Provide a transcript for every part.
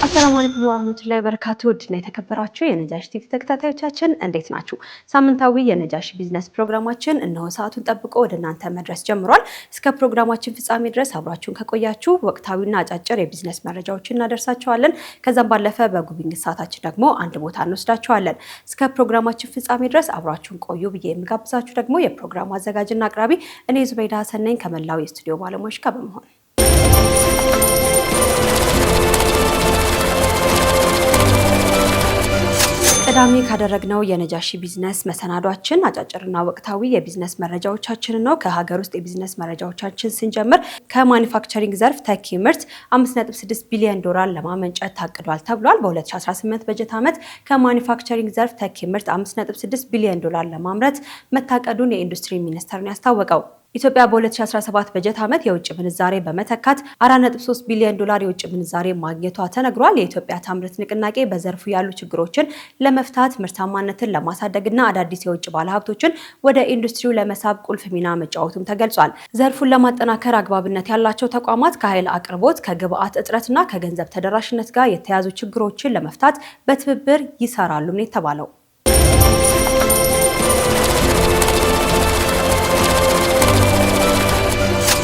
አሰላሙ አለይኩም ወራህመቱላሂ ወበረካቱ። ውድና የተከበራችሁ የነጃሺ ቲቪ ተከታታዮቻችን እንዴት ናችሁ? ሳምንታዊ የነጃሺ ቢዝነስ ፕሮግራማችን እነሆ ሰዓቱን ጠብቆ ወደ እናንተ መድረስ ጀምሯል። እስከ ፕሮግራማችን ፍጻሜ ድረስ አብራችሁን ከቆያችሁ ወቅታዊና አጫጭር የቢዝነስ መረጃዎችን እናደርሳችኋለን። ከዛም ባለፈ በጉብኝት ሰዓታችን ደግሞ አንድ ቦታ እንወስዳችኋለን። እስከ ፕሮግራማችን ፍጻሜ ድረስ አብራችሁን ቆዩ ብዬ የምጋብዛችሁ ደግሞ የፕሮግራሙ አዘጋጅና አቅራቢ እኔ ዙበይዳ ሀሰን ነኝ ከመላው የስቱዲዮ ባለሙያዎች ጋር በመሆን ቀዳሚ ካደረግነው የነጃሺ ቢዝነስ መሰናዷችን አጫጭርና ወቅታዊ የቢዝነስ መረጃዎቻችን ነው። ከሀገር ውስጥ የቢዝነስ መረጃዎቻችን ስንጀምር ከማኒፋክቸሪንግ ዘርፍ ተኪ ምርት 5.6 ቢሊዮን ዶላር ለማመንጨት ታቅዷል ተብሏል። በ2018 በጀት ዓመት ከማኒፋክቸሪንግ ዘርፍ ተኪ ምርት 5.6 ቢሊዮን ዶላር ለማምረት መታቀዱን የኢንዱስትሪ ሚኒስቴር ነው ያስታወቀው። ኢትዮጵያ በ2017 በጀት ዓመት የውጭ ምንዛሬ በመተካት 4.3 ቢሊዮን ዶላር የውጭ ምንዛሬ ማግኘቷ ተነግሯል። የኢትዮጵያ ታምርት ንቅናቄ በዘርፉ ያሉ ችግሮችን ለመፍታት ምርታማነትን ለማሳደግና አዳዲስ የውጭ ባለሀብቶችን ወደ ኢንዱስትሪው ለመሳብ ቁልፍ ሚና መጫወቱም ተገልጿል። ዘርፉን ለማጠናከር አግባብነት ያላቸው ተቋማት ከኃይል አቅርቦት፣ ከግብአት እጥረትና ከገንዘብ ተደራሽነት ጋር የተያዙ ችግሮችን ለመፍታት በትብብር ይሰራሉ ነው የተባለው።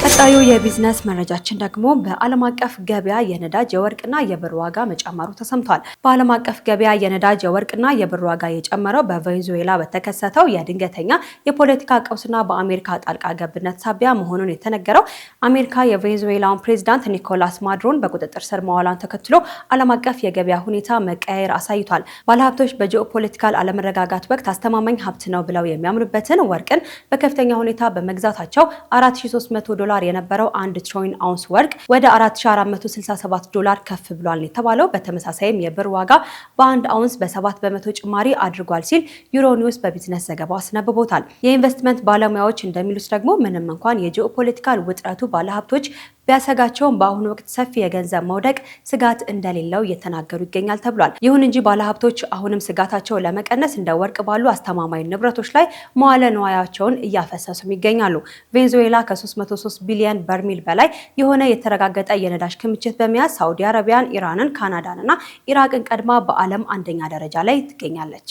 ቀጣዩ የቢዝነስ መረጃችን ደግሞ በዓለም አቀፍ ገበያ የነዳጅ የወርቅና የብር ዋጋ መጨመሩ ተሰምቷል። በዓለም አቀፍ ገበያ የነዳጅ የወርቅና የብር ዋጋ የጨመረው በቬኔዙዌላ በተከሰተው የድንገተኛ የፖለቲካ ቀውስና በአሜሪካ ጣልቃ ገብነት ሳቢያ መሆኑን የተነገረው አሜሪካ የቬኔዙዌላውን ፕሬዝዳንት ኒኮላስ ማዱሮን በቁጥጥር ስር መዋሏን ተከትሎ ዓለም አቀፍ የገበያ ሁኔታ መቀያየር አሳይቷል። ባለሀብቶች በጂኦፖለቲካል አለመረጋጋት ወቅት አስተማማኝ ሀብት ነው ብለው የሚያምኑበትን ወርቅን በከፍተኛ ሁኔታ በመግዛታቸው $4300 የነበረው 1 ትሮይን አውንስ ወርቅ ወደ $4467 ከፍ ብሏል የተባለው። በተመሳሳይም የብር ዋጋ በ1 አውንስ በ7 በመቶ ጭማሪ አድርጓል ሲል ዩሮኒውስ በቢዝነስ ዘገባው አስነብቦታል። የኢንቨስትመንት ባለሙያዎች እንደሚሉት ደግሞ ምንም እንኳን የጂኦፖለቲካል ውጥረቱ ባለሀብቶች ቢያሰጋቸውም በአሁኑ ወቅት ሰፊ የገንዘብ መውደቅ ስጋት እንደሌለው እየተናገሩ ይገኛል ተብሏል። ይሁን እንጂ ባለሀብቶች አሁንም ስጋታቸውን ለመቀነስ እንደ ወርቅ ባሉ አስተማማኝ ንብረቶች ላይ መዋለ ንዋያቸውን እያፈሰሱም ይገኛሉ። ቬኔዙዌላ ከ303 ቢሊዮን በርሜል በላይ የሆነ የተረጋገጠ የነዳጅ ክምችት በመያዝ ሳዑዲ አረቢያን፣ ኢራንን፣ ካናዳን እና ኢራቅን ቀድማ በዓለም አንደኛ ደረጃ ላይ ትገኛለች።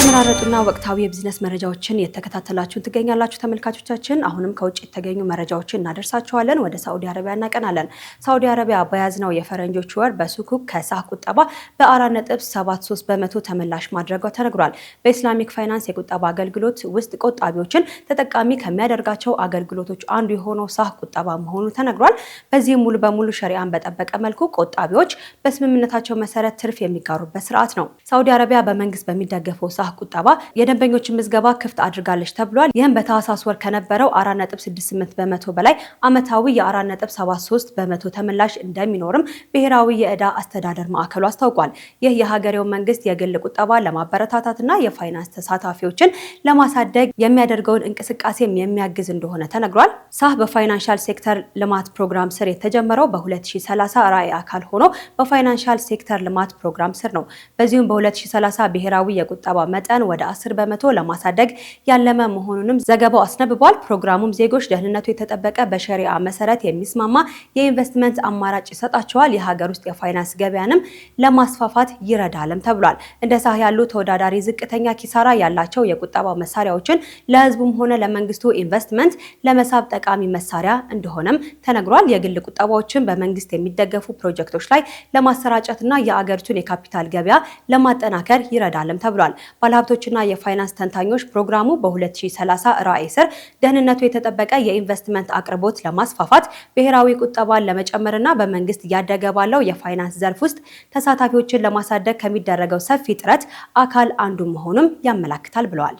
የተመራረጡና ወቅታዊ የቢዝነስ መረጃዎችን የተከታተላችሁን ትገኛላችሁ ተመልካቾቻችን። አሁንም ከውጭ የተገኙ መረጃዎችን እናደርሳችኋለን። ወደ ሳዑዲ አረቢያ እናቀናለን። ሳዑዲ አረቢያ በያዝነው የፈረንጆች ወር በሱኩክ ከሳህ ቁጠባ በ4.73 በመቶ ተመላሽ ማድረጓ ተነግሯል። በኢስላሚክ ፋይናንስ የቁጠባ አገልግሎት ውስጥ ቆጣቢዎችን ተጠቃሚ ከሚያደርጋቸው አገልግሎቶች አንዱ የሆነው ሳህ ቁጠባ መሆኑ ተነግሯል። በዚህም ሙሉ በሙሉ ሸሪዓን በጠበቀ መልኩ ቆጣቢዎች በስምምነታቸው መሰረት ትርፍ የሚጋሩበት ስርዓት ነው። ሳዑዲ አረቢያ በመንግስት በሚደገፈው ሳህ ቁጠባ የደንበኞችን ምዝገባ ክፍት አድርጋለች ተብሏል። ይህም በታህሳስ ወር ከነበረው 4.68 በመቶ በላይ ዓመታዊ የ4.73 በመቶ ተመላሽ እንደሚኖርም ብሔራዊ የዕዳ አስተዳደር ማዕከሉ አስታውቋል። ይህ የሀገሬው መንግስት የግል ቁጠባ ለማበረታታትና የፋይናንስ ተሳታፊዎችን ለማሳደግ የሚያደርገውን እንቅስቃሴም የሚያግዝ እንደሆነ ተነግሯል። ሳህ በፋይናንሻል ሴክተር ልማት ፕሮግራም ስር የተጀመረው በ2030 ራዕይ አካል ሆኖ በፋይናንሻል ሴክተር ልማት ፕሮግራም ስር ነው። በዚሁም በ2030 ብሔራዊ የቁጠባ መጠን ወደ 10 በመቶ ለማሳደግ ያለመ መሆኑንም ዘገባው አስነብቧል። ፕሮግራሙም ዜጎች ደህንነቱ የተጠበቀ በሸሪዓ መሰረት የሚስማማ የኢንቨስትመንት አማራጭ ይሰጣቸዋል፣ የሀገር ውስጥ የፋይናንስ ገበያንም ለማስፋፋት ይረዳልም ተብሏል። እንደ ሳህ ያሉ ተወዳዳሪ ዝቅተኛ ኪሳራ ያላቸው የቁጠባ መሳሪያዎችን ለህዝቡም ሆነ ለመንግስቱ ኢንቨስትመንት ለመሳብ ጠቃሚ መሳሪያ እንደሆነም ተነግሯል። የግል ቁጠባዎችን በመንግስት የሚደገፉ ፕሮጀክቶች ላይ ለማሰራጨትና የአገሪቱን የካፒታል ገበያ ለማጠናከር ይረዳልም ተብሏል። ባለሀብቶችና የፋይናንስ ተንታኞች ፕሮግራሙ በ2030 ራዕይ ስር ደህንነቱ የተጠበቀ የኢንቨስትመንት አቅርቦት ለማስፋፋት ብሔራዊ ቁጠባን ለመጨመርና በመንግስት እያደገ ባለው የፋይናንስ ዘርፍ ውስጥ ተሳታፊዎችን ለማሳደግ ከሚደረገው ሰፊ ጥረት አካል አንዱ መሆኑም ያመላክታል ብለዋል።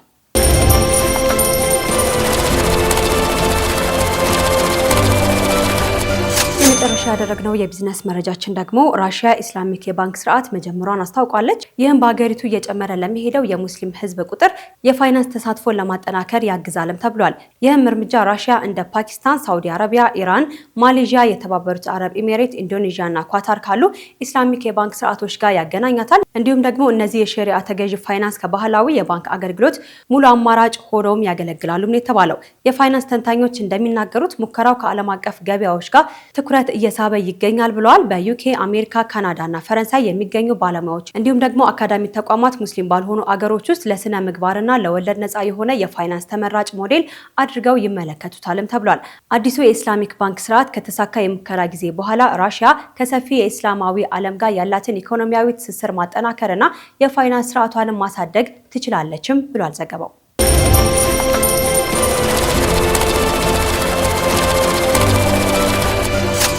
የመጨረሻ መጨረሻ ያደረግነው የቢዝነስ መረጃችን ደግሞ ራሽያ ኢስላሚክ የባንክ ስርዓት መጀመሯን አስታውቃለች። ይህም በሀገሪቱ እየጨመረ ለሚሄደው የሙስሊም ህዝብ ቁጥር የፋይናንስ ተሳትፎን ለማጠናከር ያግዛልም ተብሏል። ይህም እርምጃ ራሽያ እንደ ፓኪስታን፣ ሳውዲ አረቢያ፣ ኢራን፣ ማሌዥያ፣ የተባበሩት አረብ ኤሚሬት፣ ኢንዶኔዥያ እና ኳታር ካሉ ኢስላሚክ የባንክ ስርዓቶች ጋር ያገናኛታል። እንዲሁም ደግሞ እነዚህ የሸሪዓ ተገዥ ፋይናንስ ከባህላዊ የባንክ አገልግሎት ሙሉ አማራጭ ሆነውም ያገለግላሉ ነው የተባለው። የፋይናንስ ተንታኞች እንደሚናገሩት ሙከራው ከዓለም አቀፍ ገበያዎች ጋር ትኩረት እየሳበ ይገኛል ብለዋል። በዩኬ፣ አሜሪካ፣ ካናዳ እና ፈረንሳይ የሚገኙ ባለሙያዎች እንዲሁም ደግሞ አካዳሚ ተቋማት ሙስሊም ባልሆኑ አገሮች ውስጥ ለስነ ምግባርና ለወለድ ነፃ የሆነ የፋይናንስ ተመራጭ ሞዴል አድርገው ይመለከቱታልም ተብሏል። አዲሱ የኢስላሚክ ባንክ ስርዓት ከተሳካ የሙከራ ጊዜ በኋላ ራሽያ ከሰፊ የኢስላማዊ ዓለም ጋር ያላትን ኢኮኖሚያዊ ትስስር ማጠናከርና የፋይናንስ ስርዓቷንም ማሳደግ ትችላለችም ብሏል ዘገባው።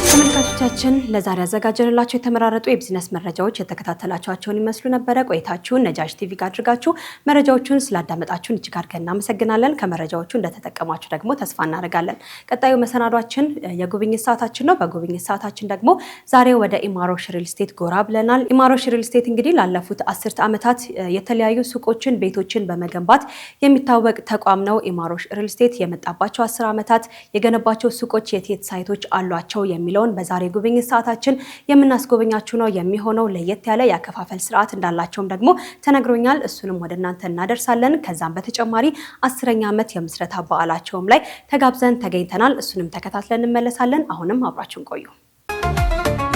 ተመልካቾቻችን ለዛሬ ያዘጋጀንላችሁ የተመራረጡ የቢዝነስ መረጃዎች የተከታተላችኋቸውን ይመስሉ ነበረ። ቆይታችሁን ነጃሽ ቲቪ ጋር አድርጋችሁ መረጃዎቹን ስላዳመጣችሁን እጅግ አድርገን እናመሰግናለን። ከመረጃዎቹ እንደተጠቀማችሁ ደግሞ ተስፋ እናደርጋለን። ቀጣዩ መሰናዷችን የጉብኝት ሰዓታችን ነው። በጉብኝት ሰዓታችን ደግሞ ዛሬ ወደ ኢማሮሽ ሪል ስቴት ጎራ ብለናል። ኢማሮሽ ሪል ስቴት እንግዲህ ላለፉት 10 ዓመታት የተለያዩ ሱቆችን፣ ቤቶችን በመገንባት የሚታወቅ ተቋም ነው። ኢማሮሽ ሪል ስቴት የመጣባቸው 10 ዓመታት የገነባቸው ሱቆች የት ሳይቶች አሏቸው የሚለውን በዛሬ ጉብኝት ሰዓታችን የምናስጎበኛችሁ ነው የሚሆነው። ለየት ያለ ያከፋፈል ስርዓት እንዳላቸውም ደግሞ ተነግሮኛል። እሱንም ወደ እናንተ እናደርሳለን። ከዛም በተጨማሪ 10ኛ ዓመት የምስረታ በዓላቸውም ላይ ተጋብዘን ተገኝተናል። እሱንም ተከታትለን እንመለሳለን። አሁንም አብራችሁን ቆዩ።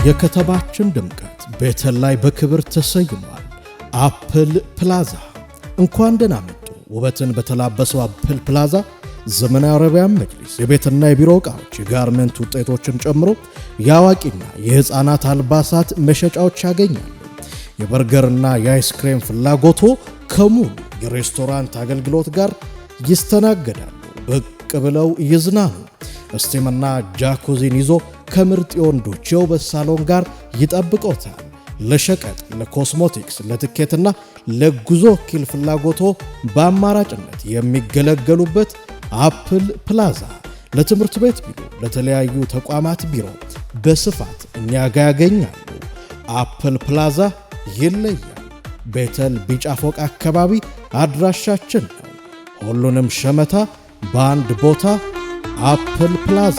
የከተማችን ድምቀት ቤተል ላይ በክብር ተሰይሟል። አፕል ፕላዛ እንኳን ደህና መጡ። ውበትን በተላበሰው አፕል ፕላዛ ዘመናዊ አረቢያን መጅሊስ፣ የቤትና የቢሮ ዕቃዎች፣ የጋርመንት ውጤቶችን ጨምሮ የአዋቂና የህፃናት አልባሳት መሸጫዎች ያገኛሉ። የበርገርና የአይስክሬም ፍላጎቶ ከሙሉ የሬስቶራንት አገልግሎት ጋር ይስተናገዳሉ። ብቅ ብለው ይዝናኑ። እስቲምና ጃኩዚን ይዞ ከምርጥ የወንዶች የውበት ሳሎን ጋር ይጠብቆታል። ለሸቀጥ፣ ለኮስሞቲክስ፣ ለትኬትና ለጉዞ ወኪል ፍላጎቶ በአማራጭነት የሚገለገሉበት አፕል ፕላዛ ለትምህርት ቤት ቢሮ፣ ለተለያዩ ተቋማት ቢሮ በስፋት እኛ ጋር ያገኛሉ። አፕል ፕላዛ ይለያል። ቤተል ቢጫ ፎቅ አካባቢ አድራሻችን ነው። ሁሉንም ሸመታ በአንድ ቦታ። አፕል ፕላዛ